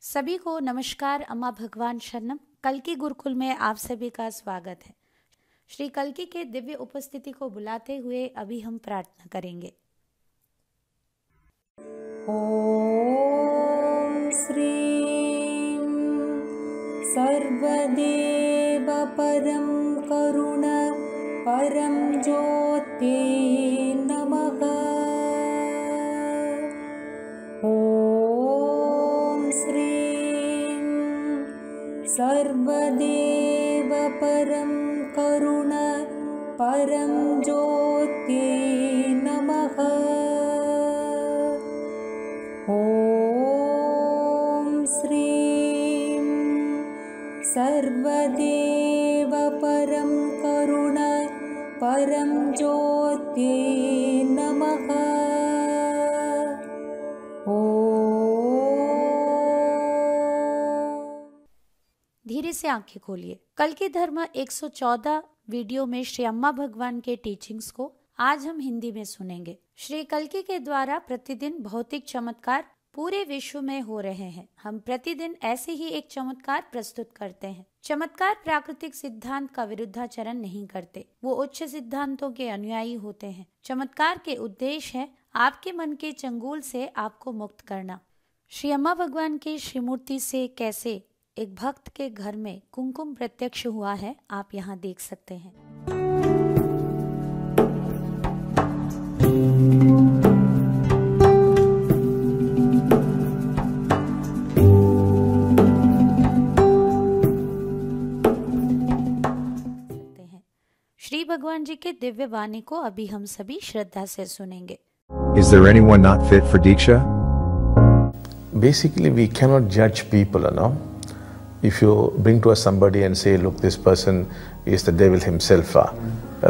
सभी को नमस्कार। अम्मा भगवान शरणम। कल्कि गुरुकुल में आप सभी का स्वागत है। श्री कल्कि के दिव्य उपस्थिति को बुलाते हुए अभी हम प्रार्थना करेंगे। ॐ श्रीं सर्वदेव परं करुण परं ज्योते नमः। ॐ श्रीं सर्वदेव परं करुण परं ज्योते नमः। ॐ श्रीं सर्वदेव परं करुण परं ज्योते नमः। धीरे से आंखें खोलिए। कल्कि धर्म 114 वीडियो में श्री अम्मा भगवान के टीचिंग्स को आज हम हिंदी में सुनेंगे। श्री कल्कि के द्वारा प्रतिदिन भौतिक चमत्कार पूरे विश्व में हो रहे हैं। हम प्रतिदिन ऐसे ही एक चमत्कार प्रस्तुत करते हैं। चमत्कार प्राकृतिक सिद्धांत का विरुद्धाचरण नहीं करते, वो उच्च सिद्धांतों के अनुयायी होते हैं। चमत्कार के उद्देश्य है आपके मन के चंगुल से आपको मुक्त करना। श्री अम्मा भगवान की श्रीमूर्ति से कैसे एक भक्त के घर में कुमकुम प्रत्यक्ष हुआ है, आप यहाँ देख सकते हैं। श्री भगवान जी के दिव्य वाणी को अभी हम सभी श्रद्धा से सुनेंगे। Is there anyone not fit for Diksha? Basically, we cannot judge people, you know. If you bring to us somebody and say, look, this person is the devil himself,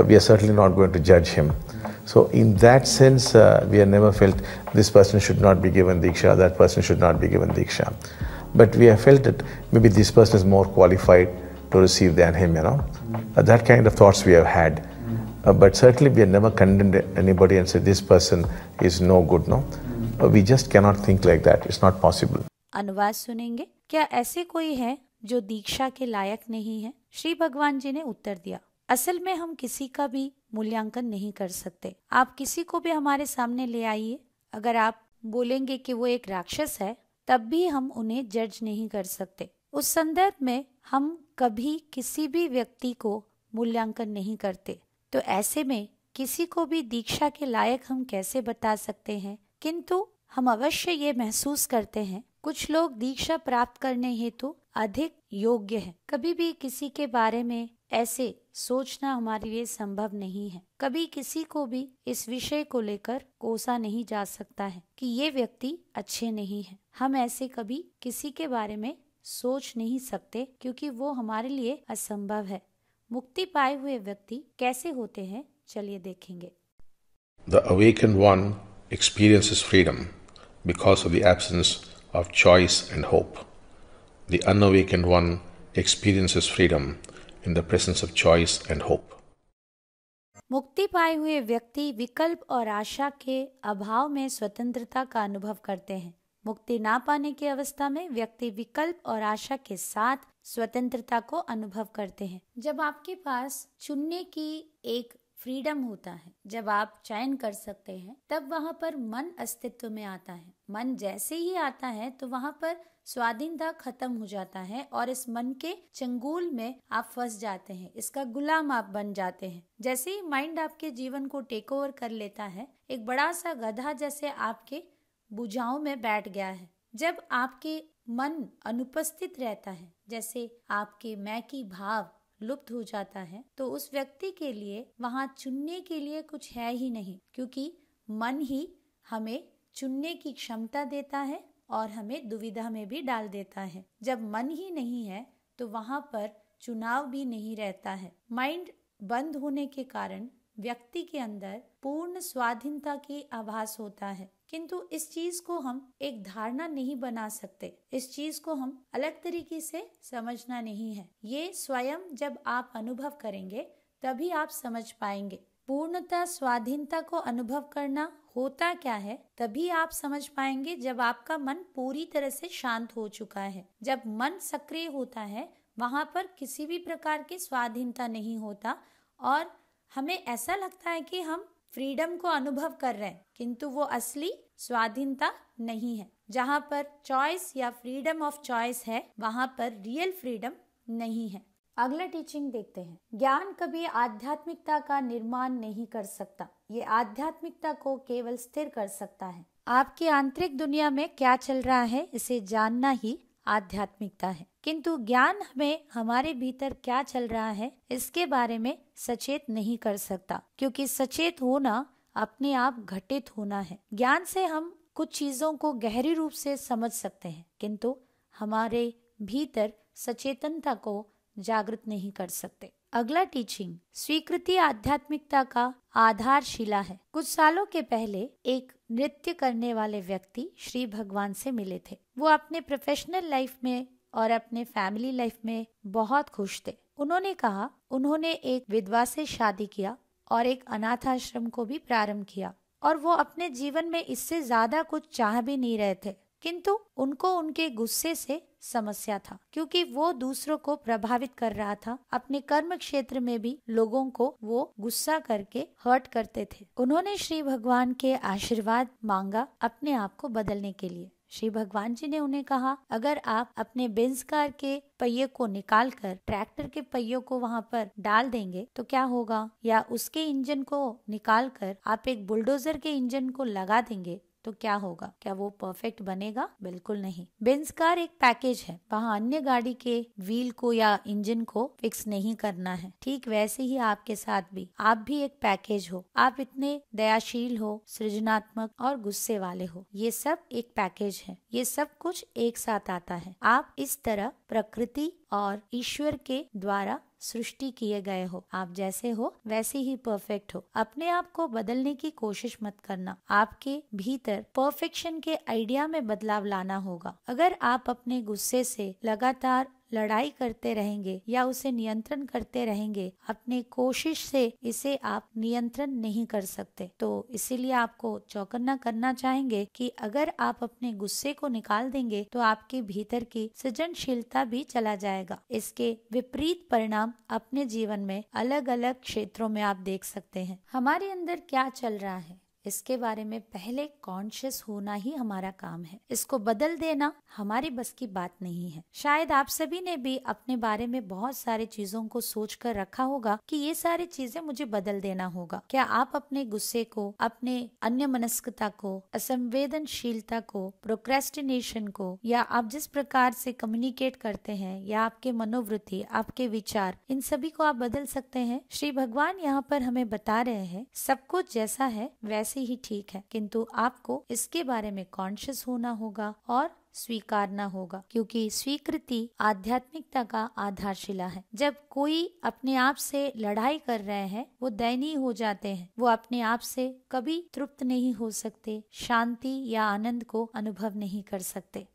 we are certainly not going to judge him. So in that sense, we have never felt this person should not be given Diksha, that person should not be given Diksha. But we have felt that maybe this person is more qualified to receive than him, you know. That kind of thoughts we have had. But certainly we have never condemned anybody and said this person is no good, no. We just cannot think like that. It's not possible. अनुवाद सुनेंगे। क्या ऐसे कोई है जो दीक्षा के लायक नहीं है? श्री भगवान जी ने उत्तर दिया, असल में हम किसी का भी मूल्यांकन नहीं कर सकते। आप किसी को भी हमारे सामने ले आइए, अगर आप बोलेंगे कि वो एक राक्षस है, तब भी हम उन्हें जज नहीं कर सकते। उस संदर्भ में हम कभी किसी भी व्यक्ति को मूल्यांकन नहीं करते। तो ऐसे में किसी को भी दीक्षा के लायक हम कैसे बता सकते हैं? किंतु हम अवश्य ये महसूस करते हैं कुछ लोग दीक्षा प्राप्त करने हेतु अधिक योग्य हैं। कभी भी किसी के बारे में ऐसे सोचना हमारे लिए संभव नहीं है। कभी किसी को भी इस विषय को लेकर कोसा नहीं जा सकता है कि ये व्यक्ति अच्छे नहीं है। हम ऐसे कभी किसी के बारे में सोच नहीं सकते क्योंकि वो हमारे लिए असंभव है। मुक्ति पाए हुए व्यक्ति कैसे होते हैं, चलिए देखेंगे। The awakened one experiences freedom because of the absence of choice and hope. The unawakened one experiences freedom in the presence of choice and hope. मुक्ति पाए हुए व्यक्ति विकल्प और आशा के अभाव में स्वतंत्रता का अनुभव करते हैं। मुक्ति ना पाने की अवस्था में व्यक्ति विकल्प और आशा के साथ स्वतंत्रता को अनुभव करते हैं। जब आपके पास चुनने की एक फ्रीडम होता है, जब आप चयन कर सकते हैं, तब वहाँ पर मन अस्तित्व में आता है। मन जैसे ही आता है तो वहाँ पर स्वाधीनता खत्म हो जाता है और इस मन के चंगुल में आप फंस जाते हैं, इसका गुलाम आप बन जाते हैं। जैसे ही माइंड आपके जीवन को टेक ओवर कर लेता है, एक बड़ा सा गधा जैसे आपके भुजाओं में बैठ गया है। जब आपके मन अनुपस्थित रहता है, जैसे आपके मैं की भाव लुप्त हो जाता है, तो उस व्यक्ति के लिए वहाँ चुनने के लिए कुछ है ही नहीं, क्योंकि मन ही हमें चुनने की क्षमता देता है और हमें दुविधा में भी डाल देता है। जब मन ही नहीं है तो वहाँ पर चुनाव भी नहीं रहता है। माइंड बंद होने के कारण व्यक्ति के अंदर पूर्ण स्वाधीनता की आभास होता है। किंतु इस चीज को हम एक धारणा नहीं बना सकते, इस चीज को हम अलग तरीके से समझना नहीं है। ये स्वयं जब आप अनुभव करेंगे तभी आप समझ पाएंगे। पूर्णता स्वाधीनता को अनुभव करना होता क्या है तभी आप समझ पाएंगे जब आपका मन पूरी तरह से शांत हो चुका है। जब मन सक्रिय होता है वहां पर किसी भी प्रकार की स्वाधीनता नहीं होता और हमें ऐसा लगता है कि हम फ्रीडम को अनुभव कर रहे हैं, किंतु वो असली स्वाधीनता नहीं है। जहाँ पर चॉइस या फ्रीडम ऑफ चॉइस है वहां पर रियल फ्रीडम नहीं है। अगला टीचिंग देखते हैं। ज्ञान कभी आध्यात्मिकता का निर्माण नहीं कर सकता, ये आध्यात्मिकता को केवल स्थिर कर सकता है। आपकी आंतरिक दुनिया में क्या चल रहा है इसे जानना ही आध्यात्मिकता है, किंतु ज्ञान हमें हमारे भीतर क्या चल रहा है इसके बारे में सचेत नहीं कर सकता, क्योंकि सचेत होना अपने आप घटित होना है। ज्ञान से हम कुछ चीजों को गहरी रूप से समझ सकते हैं, किंतु हमारे भीतर सचेतनता को जागृत नहीं कर सकते। अगला टीचिंग, स्वीकृति आध्यात्मिकता का आधारशिला है। कुछ सालों के पहले एक नृत्य करने वाले व्यक्ति श्री भगवान से मिले थे। वो अपने प्रोफेशनल लाइफ में और अपने फैमिली लाइफ में बहुत खुश थे। उन्होंने कहा उन्होंने एक विधवा से शादी किया और एक अनाथ आश्रम को भी प्रारंभ किया और वो अपने जीवन में इससे ज्यादा कुछ चाह भी नहीं रहे थे, किंतु उनको उनके गुस्से से समस्या था, क्योंकि वो दूसरों को प्रभावित कर रहा था। अपने कर्म क्षेत्र में भी लोगों को वो गुस्सा करके हर्ट करते थे। उन्होंने श्री भगवान के आशीर्वाद मांगा अपने आप को बदलने के लिए। श्री भगवान जी ने उन्हें कहा, अगर आप अपने बेंज कार के पहिए को निकालकर ट्रैक्टर के पहियों को वहाँ पर डाल देंगे तो क्या होगा, या उसके इंजन को निकालकर आप एक बुलडोजर के इंजन को लगा देंगे तो क्या होगा? क्या वो परफेक्ट बनेगा? बिल्कुल नहीं। बेंज कार एक पैकेज है, वहाँ अन्य गाड़ी के व्हील को या इंजन को फिक्स नहीं करना है। ठीक वैसे ही आपके साथ भी, आप भी एक पैकेज हो। आप इतने दयाशील हो, सृजनात्मक और गुस्से वाले हो, ये सब एक पैकेज है। ये सब कुछ एक साथ आता है। आप इस तरह प्रकृति और ईश्वर के द्वारा सृष्टि किए गए हो। आप जैसे हो वैसे ही परफेक्ट हो। अपने आप को बदलने की कोशिश मत करना। आपके भीतर परफेक्शन के आइडिया में बदलाव लाना होगा। अगर आप अपने गुस्से से लगातार लड़ाई करते रहेंगे या उसे नियंत्रण करते रहेंगे, अपने कोशिश से इसे आप नियंत्रण नहीं कर सकते। तो इसीलिए आपको चौकन्ना करना चाहेंगे कि अगर आप अपने गुस्से को निकाल देंगे तो आपके भीतर की सृजनशीलता भी चला जाएगा। इसके विपरीत परिणाम अपने जीवन में अलग अलग क्षेत्रों में आप देख सकते हैं। हमारे अंदर क्या चल रहा है इसके बारे में पहले कॉन्शियस होना ही हमारा काम है। इसको बदल देना हमारी बस की बात नहीं है। शायद आप सभी ने भी अपने बारे में बहुत सारी चीजों को सोच कर रखा होगा कि ये सारी चीजें मुझे बदल देना होगा। क्या आप अपने गुस्से को, अपने अन्यमनस्कता को, असंवेदनशीलता को, प्रोक्रेस्टिनेशन को, या आप जिस प्रकार से कम्युनिकेट करते हैं, या आपके मनोवृत्ति, आपके विचार, इन सभी को आप बदल सकते हैं? श्री भगवान यहाँ पर हमें बता रहे हैं सब कुछ जैसा है वैसे ही ठीक है, किंतु आपको इसके बारे में कॉन्शियस होना होगा और स्वीकारना होगा, क्योंकि स्वीकृति आध्यात्मिकता का आधारशिला है। जब कोई अपने आप से लड़ाई कर रहे हैं वो दयनीय हो जाते हैं। वो अपने आप से कभी तृप्त नहीं हो सकते, शांति या आनंद को अनुभव नहीं कर सकते।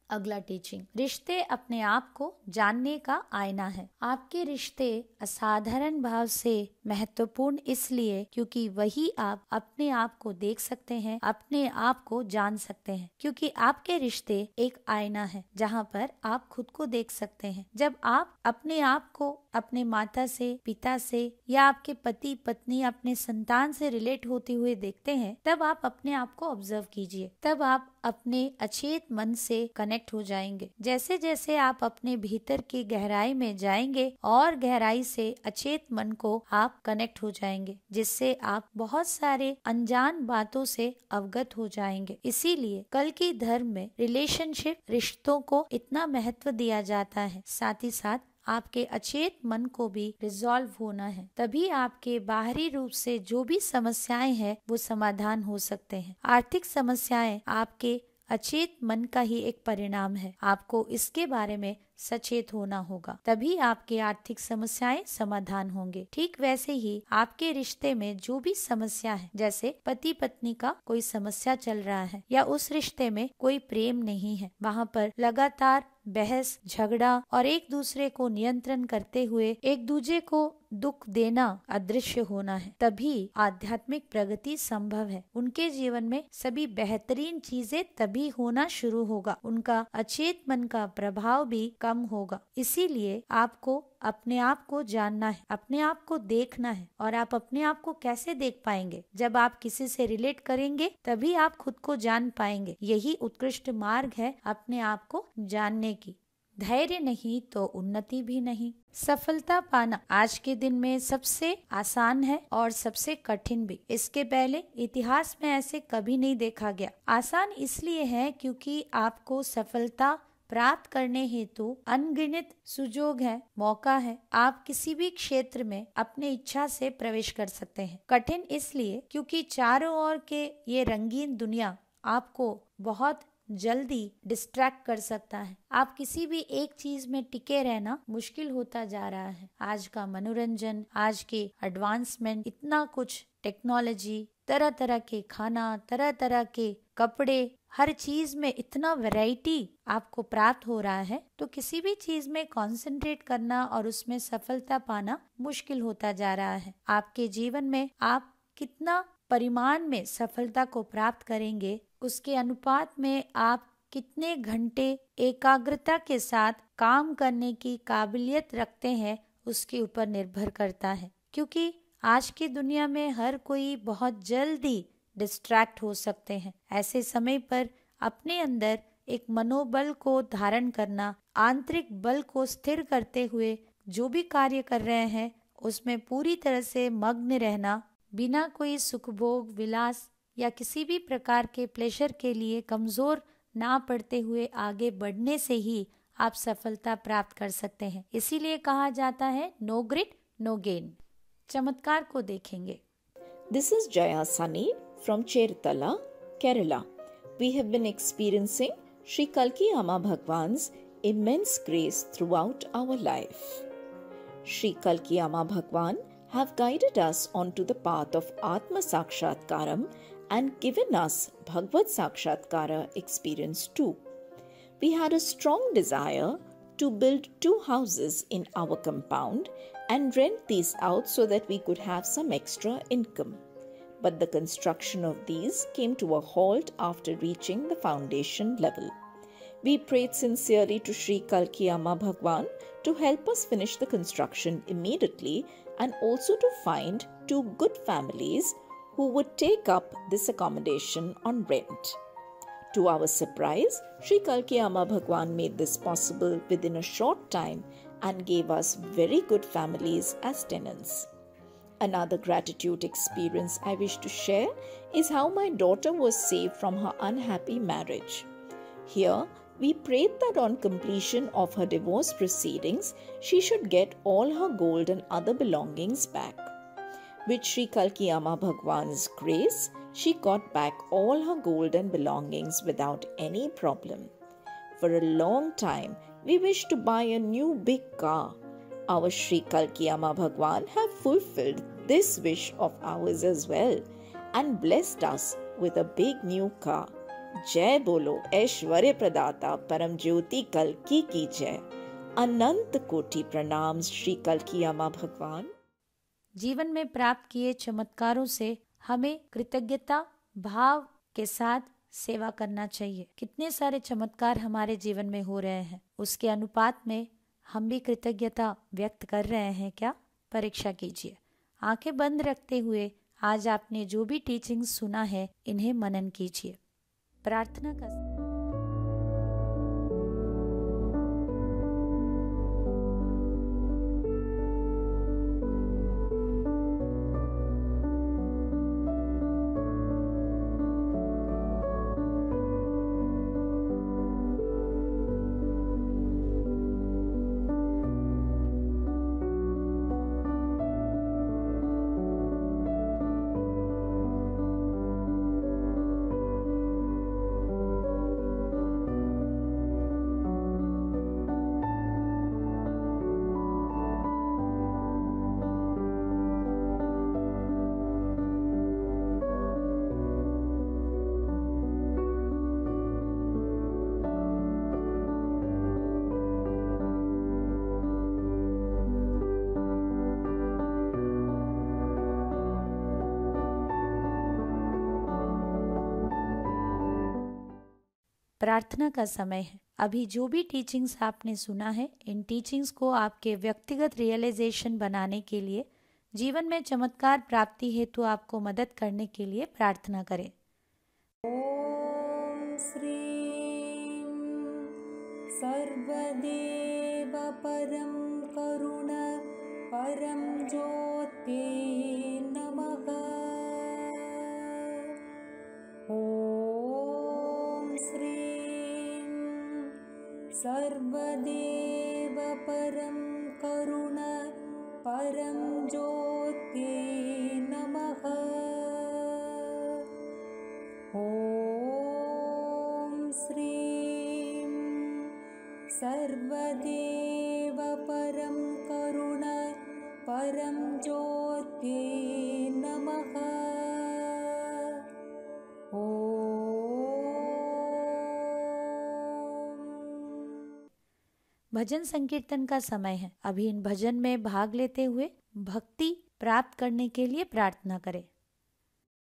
अगला टीचिंग, रिश्ते अपने आप को जानने का आईना है। आपके रिश्ते असाधारण भाव से महत्वपूर्ण इसलिए क्योंकि वही आप अपने आप को देख सकते हैं, अपने आप को जान सकते हैं, क्योंकि आपके रिश्ते एक आईना है जहाँ पर आप खुद को देख सकते हैं। जब आप अपने आप को अपने माता से, पिता से, या आपके पति पत्नी, अपने संतान से रिलेट होते हुए देखते हैं, तब आप अपने आप को ऑब्जर्व कीजिए। तब आप अपने अचेत मन से कनेक्ट हो जाएंगे। जैसे जैसे आप अपने भीतर की गहराई में जाएंगे और गहराई से अचेत मन को आप कनेक्ट हो जाएंगे, जिससे आप बहुत सारे अनजान बातों से अवगत हो जाएंगे। इसीलिए कल की धर्म में रिलेशनशिप, रिश्तों को इतना महत्व दिया जाता है। साथ ही साथ आपके अचेत मन को भी रिजॉल्व होना है, तभी आपके बाहरी रूप से जो भी समस्याएं हैं वो समाधान हो सकते हैं। आर्थिक समस्याएं आपके अचेत मन का ही एक परिणाम है। आपको इसके बारे में सचेत होना होगा, तभी आपके आर्थिक समस्याएं समाधान होंगे। ठीक वैसे ही आपके रिश्ते में जो भी समस्या है, जैसे पति पत्नी का कोई समस्या चल रहा है या उस रिश्ते में कोई प्रेम नहीं है, वहाँ पर लगातार बहस झगड़ा और एक दूसरे को नियंत्रण करते हुए एक दूसरे को दुख देना अदृश्य होना है, तभी आध्यात्मिक प्रगति संभव है। उनके जीवन में सभी बेहतरीन चीजें तभी होना शुरू होगा, उनका अचेत मन का प्रभाव भी कम होगा। इसीलिए आपको अपने आप को जानना है, अपने आप को देखना है। और आप अपने आप को कैसे देख पाएंगे? जब आप किसी से रिलेट करेंगे तभी आप खुद को जान पाएंगे। यही उत्कृष्ट मार्ग है अपने आप को जानने की। धैर्य नहीं तो उन्नति भी नहीं। सफलता पाना आज के दिन में सबसे आसान है और सबसे कठिन भी। इसके पहले इतिहास में ऐसे कभी नहीं देखा गया। आसान इसलिए है क्योंकि आपको सफलता प्राप्त करने हेतु अनगिनत सुजोग है, मौका है। आप किसी भी क्षेत्र में अपने इच्छा से प्रवेश कर सकते हैं। कठिन इसलिए क्योंकि चारों ओर के ये रंगीन दुनिया आपको बहुत जल्दी डिस्ट्रैक्ट कर सकता है। आप किसी भी एक चीज में टिके रहना मुश्किल होता जा रहा है। आज का मनोरंजन, आज के एडवांसमेंट, इतना कुछ टेक्नोलॉजी, तरह तरह के खाना, तरह तरह के कपड़े, हर चीज में इतना वैरायटी आपको प्राप्त हो रहा है, तो किसी भी चीज में कंसंट्रेट करना और उसमें सफलता पाना मुश्किल होता जा रहा है। आपके जीवन में आप कितना परिमाण में सफलता को प्राप्त करेंगे, उसके अनुपात में आप कितने घंटे एकाग्रता के साथ काम करने की काबिलियत रखते हैं, उसके ऊपर निर्भर करता है। क्योंकि आज की दुनिया में हर कोई बहुत जल्दी डिस्ट्रैक्ट हो सकते हैं। ऐसे समय पर अपने अंदर एक मनोबल को धारण करना, आंतरिक बल को स्थिर करते हुए जो भी कार्य कर रहे हैं उसमें पूरी तरह से मग्न रहना, बिना कोई सुखभोग विलास या किसी भी प्रकार के प्लेजर के लिए कमजोर ना पड़ते हुए आगे बढ़ने से ही आप सफलता प्राप्त कर सकते हैं। इसीलिए कहा जाता है नो ग्रिट नो गेन। चमत्कार को देखेंगे। This is Jaya Sunny from Chertala, Kerala. We have been experiencing Sri Kalki Amma Bhagwan's immense grace throughout our life. Sri Kalki Amma Bhagwan have guided us onto the path of Atma Sakshatkaram and given us Bhagavad Sakshatkara experience too. We had a strong desire to build 2 houses in our compound and rent these out so that we could have some extra income. But the construction of these came to a halt after reaching the foundation level. We prayed sincerely to Sri Kalki Amma Bhagwan to help us finish the construction immediately and also to find 2 good families who would take up this accommodation on rent. To our surprise, Sri Kalki Amma Bhagwan made this possible within a short time and gave us very good families as tenants. Another gratitude experience I wish to share is how my daughter was saved from her unhappy marriage. Here, we prayed that on completion of her divorce proceedings, she should get all her gold and other belongings back. With Sri Kalki Amma Bhagwan's grace, she got back all her gold and belongings without any problem. For a long time, we wished to buy a new big car. Our Sri Kalki Amma Bhagwan have fulfilled this wish of ours as well and blessed us with a big new car. जय बोलो ऐश्वर्य प्रदाता परम ज्योति कल्की की जय। अनंत कोटि प्रणाम श्री कल्की अम्मा भगवान। जीवन में प्राप्त किए चमत्कारों से हमें कृतज्ञता भाव के साथ सेवा करना चाहिए। कितने सारे चमत्कार हमारे जीवन में हो रहे हैं, उसके अनुपात में हम भी कृतज्ञता व्यक्त कर रहे हैं क्या? परीक्षा कीजिए। आंखें बंद रखते हुए आज आपने जो भी टीचिंग सुना है इन्हें मनन कीजिए। प्रार्थना का प्रार्थना का समय है। अभी जो भी टीचिंग्स आपने सुना है, इन टीचिंग्स को आपके व्यक्तिगत रियलाइजेशन बनाने के लिए, जीवन में चमत्कार प्राप्ति हेतु आपको मदद करने के लिए प्रार्थना करें। ॐ श्रीं सर्वदेव परं करुण परं ज्योत्यै नमः। ॐ श्रीं सर्वदेव परं करुण परं ज्योत्यै नमः। ॐ श्रीं सर्वदेव परं करुण परं ज्योत्यै नमः। भजन संकीर्तन का समय है। अभी इन भजन में भाग लेते हुए भक्ति प्राप्त करने के लिए प्रार्थना करें।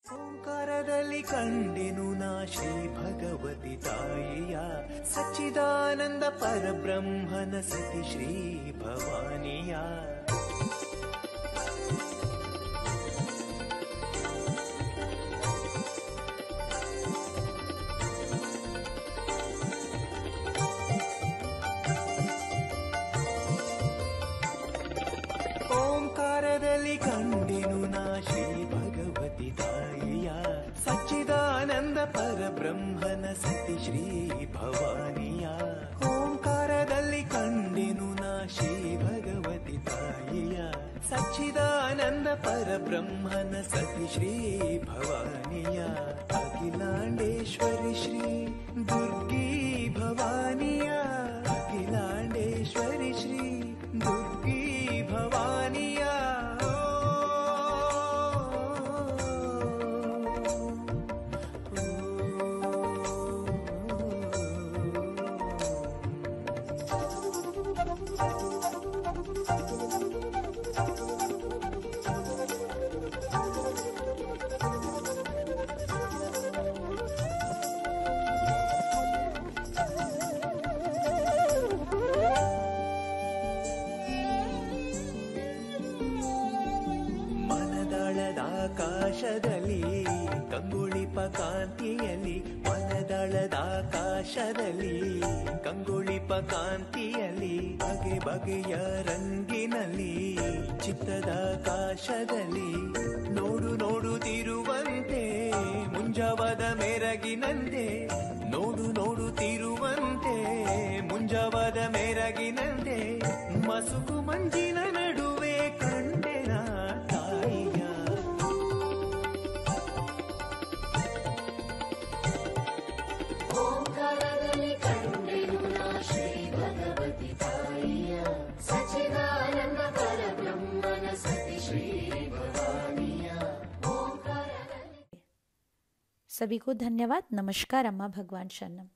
ಓಂಕಾರದಲ್ಲಿ ಕಂಡೆನು ನಾ ಶ್ರೀ ಭಗವತಿ ತಾಯಿಯ ಸಚ್ಚಿದಾನಂದ ಪರಬ್ರಹ್ಮನ ಸತಿ ಶ್ರೀ ಭವಾನಿಯ ಓಂಕಾರದಲ್ಲಿ ಕಂಡೆನು ನಾ ಶ್ರೀ ಭಗವತಿ ತಾಯಿಯ ಸಚ್ಚಿದಾನಂದ ಪರಬ್ರಹ್ಮನ ಸತಿ ಶ್ರೀ ಭವಾನಿಯ ಓಂಕಾರದಲ್ಲಿ ಕಂಡೆನು ನಾ ಶ್ರೀ ಭಗವತಿ ತಾಯಿಯ ಸಚ್ಚಿದಾನಂದ ಪರಬ್ರಹ್ಮನ ಸತಿ ಶ್ರೀ ಭವಾನಿಯ ಅಖಿಲಾಂಡೇಶ್ವರಿ ಶ್ರೀ ದುರ್ಗಿ ಭವಾನಿಯ ಅಖಿಲಾಂಡೇಶ್ವರಿ ಶ್ರೀ ದುರ್ಗಿ ಭವಾನಿಯ ಆಕಾಶದಲ್ಲಿ ಕಂಗೊಳಿಪ ಕಾಂತಿಯಲ್ಲಿ ಮನದಳದಾಕಾಶದಲ್ಲಿ ಕಂಗೊಳಿಪ ಕಾಂತಿಯಲ್ಲಿ ಬಗೆ ಬಗೆಯ ರಂಗಿನಲ್ಲಿ ಚಿತ್ತದಾಕಾಶದಲ್ಲಿ ನೋಡು ನೋಡುತ್ತಿರುವಂತೆ ಮುಂಜಾವದ ಮೆರಗಿನಂತೆ ನೋಡು ನೋಡುತ್ತಿರುವಂತೆ ಮುಂಜಾವದ ಮೆರಗಿನಂತೆ ಮಸುಕು ಮಂಜಿನ ನಡುವೆ ಕಂಡೆನ ತಾಯಿಯ ಓಂಕಾರದಲ್ಲಿ ಕಂಡೆನು ನಾ ಶ್ರೀ ಭಗವತಿ ತಾಯಿಯ ಸಚ್ಚಿದಾನಂದ ಪರಬ್ರಹ್ಮನ ಸತಿ ಶ್ರೀ ಭವಾನಿಯ ಓಂಕಾರದಲ್ಲಿ। सभी को धन्यवाद। नमस्कार। अम्मा भगवान शरणम।